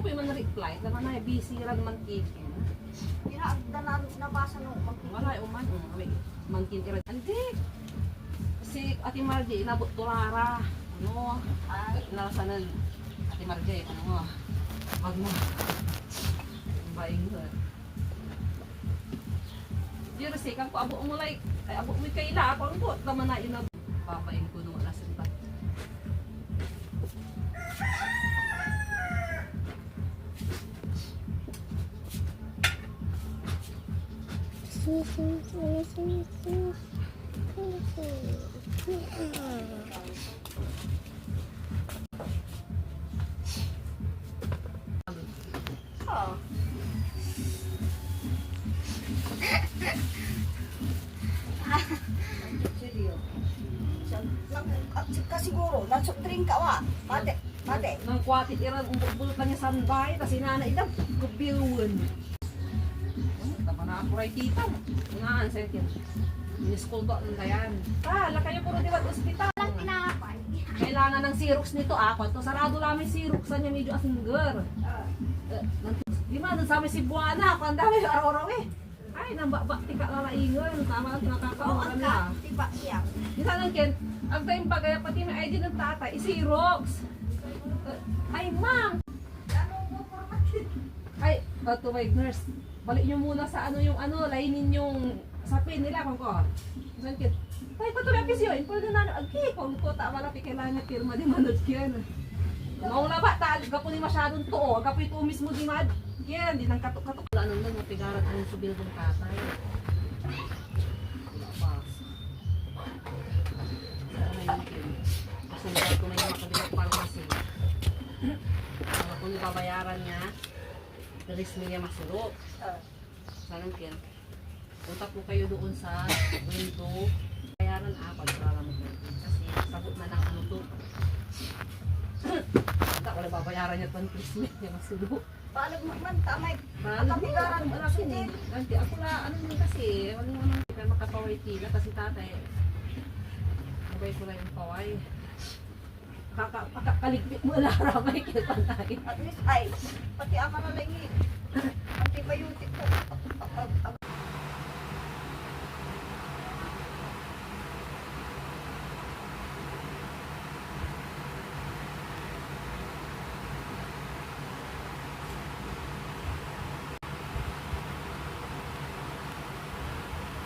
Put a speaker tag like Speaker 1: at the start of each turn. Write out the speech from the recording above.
Speaker 1: ko yung man-reply. Naman na, busy rin man kikin.
Speaker 2: Nabasa nung
Speaker 1: Wala yung man. Man kikin. Hindi. Kasi Ate Margie, inabot tulara. Ano? Narasanan. Ate Margie, ano mo? Wag mo. Baing ko. Di kasi kang ko abo mo like. Ay abo mo kaila. Ako ang po. Naman na inabot. Papain ko nung alas 4.
Speaker 2: Siguro, nagsok drink ka wa. Mate.
Speaker 1: Nang kwati iran bulot lang yung sanday. Tapos inana idam. Kubiwan. Tama na ako ray tita. Nga, sa'yo yan. Minischool ko ang gayan. Hala kayo puro diwat ospital.
Speaker 2: Lang tinapay.
Speaker 1: Kailangan ng Xerox nito Kung sarado lang yung Xerox niya medyo asingger. Di man, dun sa amin si Buwana. Kung ang dami yung araw-araw eh. Ay, nambak tika lalaingan. Tama lang tinakakawa ka nila.
Speaker 2: Tiba siya.
Speaker 1: Di sana Ken, ang time pa kaya pati may ID ng tatay, Xerox. Ay, ma'am! Ay, to my nurse. Balik nyo muna sa ano yung ano, lainin yung sapin nila kung ko. Saan Ken? Tay, patuloy ang yun. Pwede na ano, agi, kung ko tama na pikailan niya pirma di manod Ken. Maula ba, gapo ni masyadong to, gapo ito mismo di mad. Ken, di nang katok-katok. Wala nung nang mapigarat ang subil ng tatay. Sundan ko na yung makabila ko pharmacy. Kung ibabayaran niya, release niya masulot. Sana Ken. Punta po kayo doon sa window. Bayaran para mo po. Kasi sagot na ng ano to. Wala babayaran niya pang Christmas niya masulot.
Speaker 2: Paano man tamay.
Speaker 1: Nakapigaran mo lang din. Kasi ako na, ano mo kasi, wala mo nang kaya makapaway tila kasi tatay. Nabay ko lang yung paway. Kalikbit mo lang ramay kinapantay.
Speaker 2: At least ay, pati ama na lang eh. Antibiotic ko.